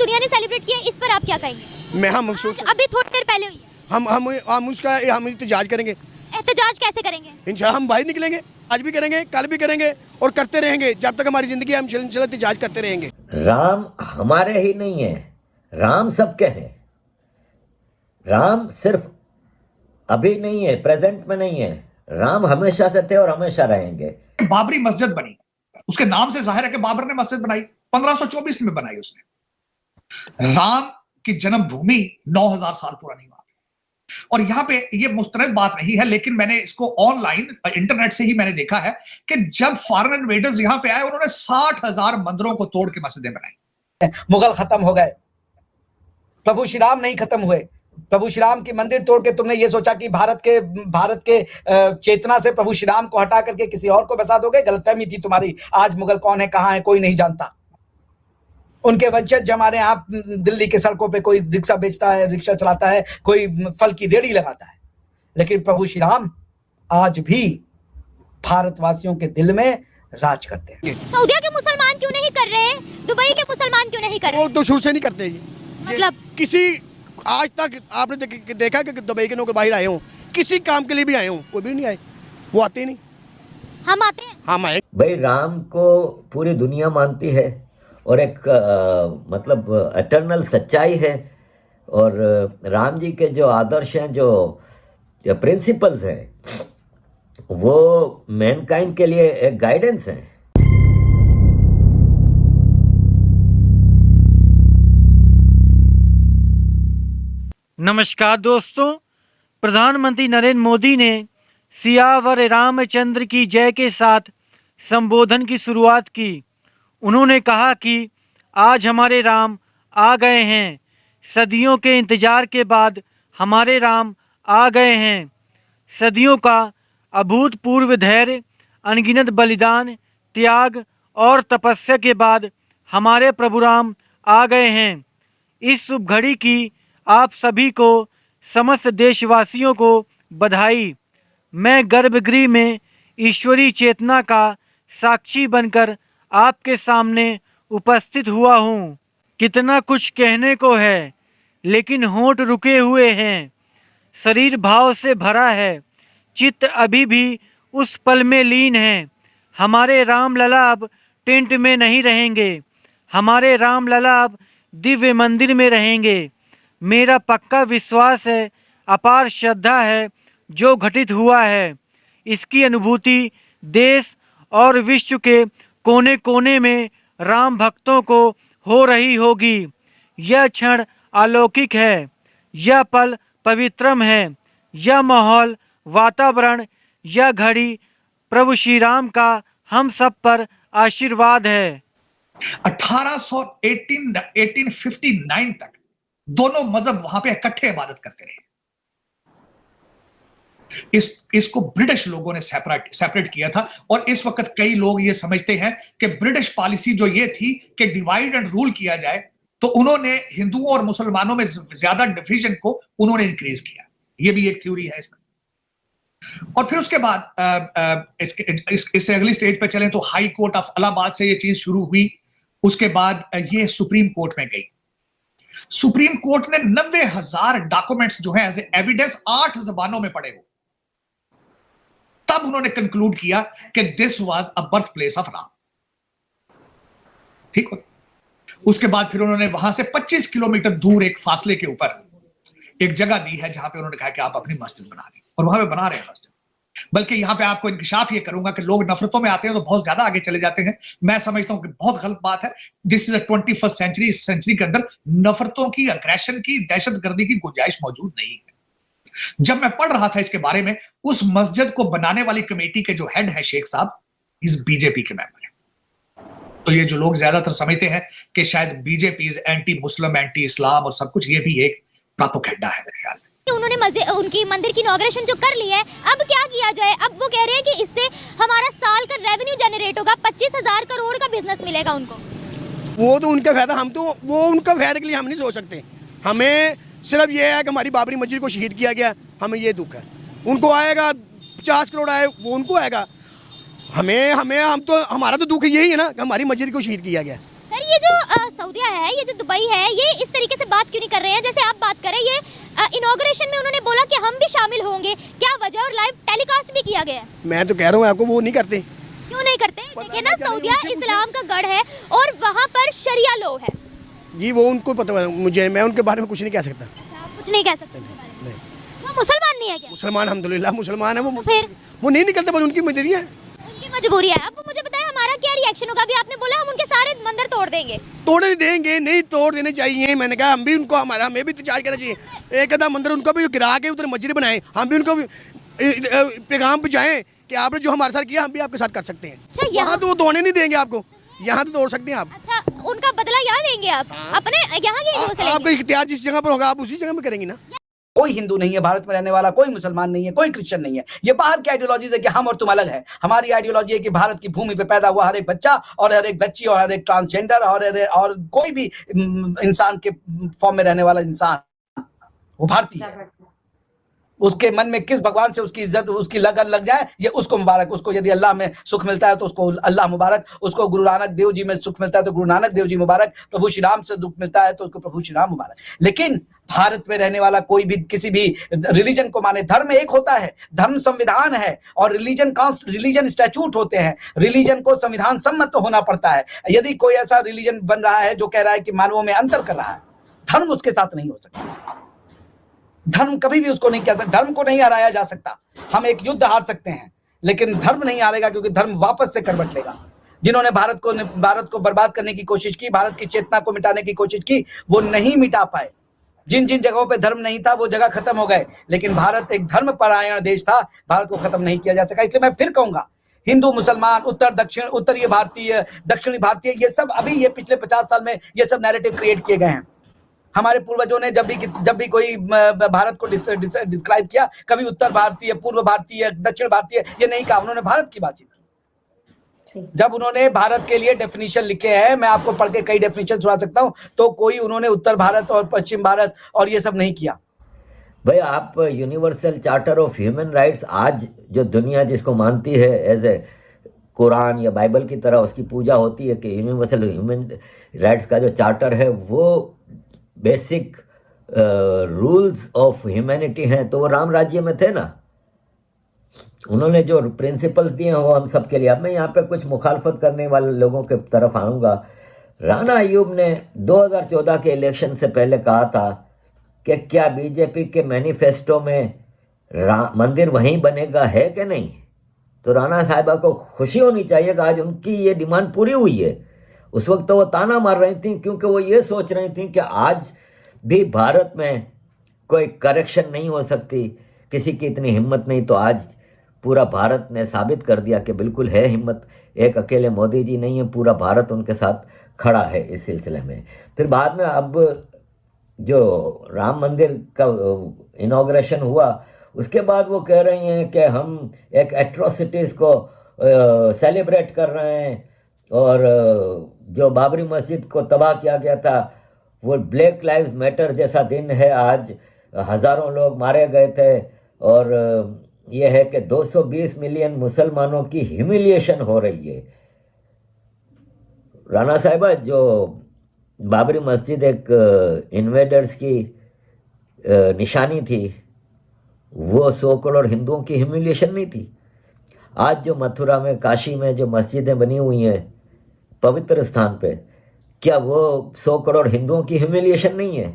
दुनिया ने सेलिब्रेट किया, इस पर आप क्या कहेंगे? हम अभी थोड़ी देर पहले हुई है। हम उसका हम एहतजाज करेंगे। एहतजाज कैसे करेंगे? इंशाल्लाह हम बाहर निकलेंगे, आज भी करेंगे, कल भी करेंगे और करते रहेंगे जब तक हमारी जिंदगी। हम इंशाल्लाह एहतजाज करते रहेंगे। राम हमारे ही नहीं है, राम सबके हैं। राम सिर्फ अभी नहीं है, प्रेजेंट में नहीं है, राम हमेशा से थे और हमेशा रहेंगे। बाबरी मस्जिद बनी, उसके नाम से जाहिर है कि बाबर ने मस्जिद बनाई, 1524 में बनाई उसने। राम की जन्मभूमि 9000 साल पुरानी बात, और यहां पे ये मुस्तरद बात नहीं है, लेकिन मैंने इसको ऑनलाइन इंटरनेट से ही मैंने देखा है कि जब फॉरेन इन्वेडर्स यहां पे आए, उन्होंने 60,000 मंदिरों को तोड़ के मस्जिदें बनाई। मुगल खत्म हो गए, प्रभु श्री राम नहीं खत्म हुए। प्रभु श्री राम की मंदिर तोड़ के तुमने ये सोचा कि भारत के चेतना से प्रभु श्री राम को हटा करके किसी और को बसा दोगे। गलतफहमी थी तुम्हारी। आज मुगल कौन है, कहां है, कोई नहीं जानता। उनके वंशज हमारे यहाँ दिल्ली के सड़कों पे कोई रिक्शा बेचता है, रिक्शा चलाता है, कोई फल की रेहड़ी लगाता है, लेकिन प्रभु श्री राम आज भी भारतवासियों के दिल में राज करते हैं। सऊदीया के मुसलमान क्यों नहीं कर रहे? दुबई के मुसलमान क्यों नहीं कर रहे? वो तो शुरू से नहीं करते। मतलब किसी आज तक आपने देखा कि दुबई के लोग बाहर आए हों, किसी काम के लिए भी आए हों, कोई भी नहीं आए। वो आते नहीं, हम आते हैं। हम आए। भाई राम को पूरी दुनिया मानती है और एक मतलब एटर्नल सच्चाई है, और राम जी के जो आदर्श हैं, जो प्रिंसिपल्स हैं, वो मैनकाइंड के लिए एक गाइडेंस है। नमस्कार दोस्तों, प्रधानमंत्री नरेंद्र मोदी ने सियावर रामचंद्र की जय के साथ संबोधन की शुरुआत की। उन्होंने कहा कि आज हमारे राम आ गए हैं, सदियों के इंतजार के बाद हमारे राम आ गए हैं। सदियों का अभूतपूर्व धैर्य, अनगिनत बलिदान, त्याग और तपस्या के बाद हमारे प्रभु राम आ गए हैं। इस शुभ घड़ी की आप सभी को, समस्त देशवासियों को बधाई। मैं गर्भगृह में ईश्वरीय चेतना का साक्षी बनकर आपके सामने उपस्थित हुआ हूँ। कितना कुछ कहने को है, लेकिन होंठ रुके हुए हैं, शरीर भाव से भरा है, चित्त अभी भी उस पल में लीन है। हमारे राम लला अब टेंट में नहीं रहेंगे, हमारे राम लला अब दिव्य मंदिर में रहेंगे। मेरा पक्का विश्वास है, अपार श्रद्धा है, जो घटित हुआ है इसकी अनुभूति देश और विश्व के कोने कोने में राम भक्तों को हो रही होगी। यह क्षण अलौकिक है, यह पल पवित्रम है, यह माहौल, वातावरण, यह घड़ी प्रभु श्री राम का हम सब पर आशीर्वाद है। 1859 तक दोनों मजहब वहां पे इकट्ठे इबादत करते रहे। इसको ब्रिटिश लोगों ने सेपरेट किया था, और इस वक्त कई लोग ये समझते हैं कि ब्रिटिश पॉलिसी जो ये थी कि डिवाइड एंड रूल किया जाए, तो उन्होंने हिंदुओं और मुसलमानों में ज्यादा डिवीजन को उन्होंने इंक्रीज किया। ये भी एक थ्योरी है इसमें। और फिर उसके बाद इससे अगली स्टेज पे चलें तो हाई कोर्ट ऑफ इलाहाबाद से ये चीज शुरू हुई। उसके बाद ये सुप्रीम कोर्ट में गई। सुप्रीम कोर्ट ने 90,000 डॉक्यूमेंट्स जो है एज एविडेंस 8 जबानों में पढ़े हो, तब उन्होंने कंक्लूड किया कि this was a birth place of Ram. ठीक हो। उसके बाद फिर उन्होंने वहां से 25 किलोमीटर दूर एक फासले के ऊपर एक जगह दी है, जहां पे उन्होंने कहा कि आप अपनी मस्जिद बना लें, और वहां पे बना रहे हैं मस्जिद। बल्कि यहां पे आपको इंकिशाफ ये करूंगा कि लोग नफरतों में आते हैं तो बहुत ज्यादा आगे चले जाते हैं। मैं समझता हूं कि बहुत गलत बात है। This is a 21st century. इस सेंचुरी के अंदर नफरतों की, अग्रेशन की, दहशतगर्दी की गुंजाइश मौजूद नहीं है। जब मैं पढ़ रहा था इसके बारे में, उस मस्जिद को बनाने वाली कमेटी के जो हेड है शेख साहब, इस बीजेपी के मेंबर है। तो ये जो लोग ज्यादातर समझते हैं कि शायद BJP is anti Muslim, anti Islam और सब कुछ, ये भी एक प्रोपेगेंडा है मेरे ख्याल में। उन्होंने उनकी मंदिर की इनॉग्रेशन जो कर ली है, अब क्या किया जाए? अब वो कह रहे हैं कि इससे हमारा साल का रेवेन्यू जनरेट होगा, 25,000 करोड़ का बिजनेस मिलेगा उनको। वो तो उनका फायदा, हम तो वो उनका फायदे के लिए हम नहीं सोच सकते। हमें सिर्फ ये है कि हमारी बाबरी मस्जिद को शहीद किया गया, हमें ये दुख है। उनको आएगा 50 करोड़ आए, वो उनको आएगा। हम तो हमारा तो दुख यही है ना कि हमारी मस्जिद को शहीद किया गया। सर, ये जो सऊदीया है, ये जो दुबई है, ये इस तरीके से बात क्यों नहीं कर रहे हैं जैसे आप बात कर रहे हैं? ये इनॉग्रेशन में उन्होंने बोला कि हम भी शामिल होंगे, क्या वजह? और लाइव टेलीकास्ट भी किया गया है। मैं तो कह रहा हूँ आपको, वो नहीं करते। क्यों नहीं करते? देखिए ना, सऊदीया इस्लाम का गढ़ है और वहाँ पर शरिया लॉ है जी, वो उनको पता है, मुझे, मैं उनके बारे में कुछ नहीं कह सकता। अच्छा, आप कुछ नहीं कह सकते उनके बारे में? नहीं, वो मुसलमान नहीं है क्या? मुसलमान अल्हम्दुलिल्लाह मुसलमान है वो। तो फिर वो नहीं निकलते, बस उनकी मजबूरी है। उनकी मजबूरी है। अब मुझे बताएं हमारा क्या रिएक्शन होगा? अभी आपने बोला हम उनके सारे मंदिर तोड़ देंगे। तोड़े देंगे नहीं, तोड़ देने चाहिए। मैंने कहा हम भी उनको, हमें भी एहतजाज करना चाहिए। एक आधा मंदिर उनको भी गिरा के उधर मस्जिद बनाए, हम भी उनको पैगाम पहुँचाएं कि आपने जो हमारे साथ किया हम भी आपके साथ कर सकते हैं। अच्छा, यहाँ तो वो तोड़ने नहीं देंगे आपको, यहाँ तो तोड़ सकते हैं आप। अच्छा, उनका बदला यहाँ लेंगे आप? अपने यहाँ के हिंदुओं से लेंगे? आपका इख्तियार जिस जगह पर होगा आप उसी जगह में करेंगी ना। कोई हिंदू नहीं है भारत में रहने वाला, कोई मुसलमान नहीं है, कोई क्रिश्चियन नहीं है। ये बाहर की आइडियोलॉजीज है कि हम और तुम अलग है। हमारी आइडियोलॉजी है कि भारत की भूमि पे पैदा हुआ हर एक बच्चा और हर एक बच्ची और हर एक ट्रांसजेंडर और कोई भी इंसान के फॉर्म में रहने वाला इंसान वो भारतीय है। उसके मन में किस भगवान से उसकी इज्जत, उसकी लगन लग जाए, ये उसको मुबारक। उसको यदि अल्लाह में सुख मिलता है तो उसको अल्लाह मुबारक, उसको गुरु नानक देव जी में सुख मिलता है तो गुरु नानक देव जी मुबारक, प्रभु श्री राम से दुख मिलता है तो उसको प्रभु श्री राम मुबारक। लेकिन भारत में रहने वाला कोई भी किसी भी रिलीजन को माने, धर्म एक होता है, धर्म संविधान है और रिलीजन स्टैट्यूट होते हैं। रिलीजन को संविधान सम्मत तो होना पड़ता है। यदि कोई ऐसा रिलीजन बन रहा है जो कह रहा है कि मानवों में अंतर कर रहा है, धर्म उसके साथ नहीं हो सकता। धर्म कभी भी उसको नहीं कह सकता, धर्म को नहीं हराया जा सकता। हम एक युद्ध हार सकते हैं लेकिन धर्म नहीं हारेगा, क्योंकि धर्म वापस से करवट लेगा। जिन्होंने भारत को बर्बाद करने की कोशिश की, भारत की चेतना को मिटाने की कोशिश की, वो नहीं मिटा पाए। जिन जिन जगहों पे धर्म नहीं था वो जगह खत्म हो गए, लेकिन भारत एक धर्म परायण देश था, भारत को खत्म नहीं किया जा सका। इसलिए मैं फिर कहूंगा, हिंदू मुसलमान, उत्तर दक्षिण, उत्तरीय भारतीय, दक्षिणी भारतीय, ये सब अभी ये पिछले 50 साल में ये सब नैरेटिव क्रिएट किए गए हैं। हमारे पूर्वजों ने जब भी कोई भारत को डिस्क्राइब किया, कभी उत्तर भारतीय, पूर्व भारतीय, दक्षिण भारतीय ये नहीं कहा, उन्होंने भारत की बातचीत की। जब उन्होंने भारत के लिए डेफिनेशन लिखे हैं, मैं आपको पढ़ के कई डेफिनेशन सुना सकता हूं, तो कोई उन्होंने उत्तर भारत और पश्चिम भारत और ये सब नहीं किया। भाई, आप universal charter of human rights आज जो दुनिया जिसको मानती है एज ए कुरान या बाइबल की तरह उसकी पूजा होती है कि यूनिवर्सल ह्यूमन राइट्स का जो चार्टर है वो बेसिक रूल्स ऑफ ह्यूमैनिटी हैं, तो वो राम राज्य में थे ना। उन्होंने जो प्रिंसिपल्स दिए हैं वो हम सब के लिए। अब मैं यहाँ पे कुछ मुखालफत करने वाले लोगों के तरफ आऊँगा। राणा अय्यूब ने 2014 के इलेक्शन से पहले कहा था कि क्या बीजेपी के मैनिफेस्टो में मंदिर वहीं बनेगा, है कि नहीं? तो राणा साहिबा को खुशी होनी चाहिए कि आज उनकी ये डिमांड पूरी हुई है। उस वक्त तो वो ताना मार रही थी क्योंकि वो ये सोच रही थी कि आज भी भारत में कोई करेक्शन नहीं हो सकती, किसी की इतनी हिम्मत नहीं। तो आज पूरा भारत ने साबित कर दिया कि बिल्कुल है हिम्मत। एक अकेले मोदी जी नहीं है, पूरा भारत उनके साथ खड़ा है इस सिलसिले में। फिर बाद में अब जो राम मंदिर का इनॉग्रेशन हुआ उसके बाद वो कह रही हैं कि हम एक एट्रोसिटीज़ को सेलिब्रेट कर रहे हैं और जो बाबरी मस्जिद को तबाह किया गया था वो ब्लैक लाइव्स मैटर जैसा दिन है। आज हज़ारों लोग मारे गए थे और ये है कि 220 मिलियन मुसलमानों की ह्यूमिलिएशन हो रही है। राणा साहिबा, जो बाबरी मस्जिद एक इन्वेडर्स की निशानी थी, वो 100 करोड़ हिंदुओं की ह्यूमिलिएशन नहीं थी। आज जो मथुरा में, काशी में जो मस्जिदें बनी हुई हैं पवित्र स्थान पे, क्या वो 100 करोड़ हिंदुओं की ह्यूमिलिएशन नहीं है?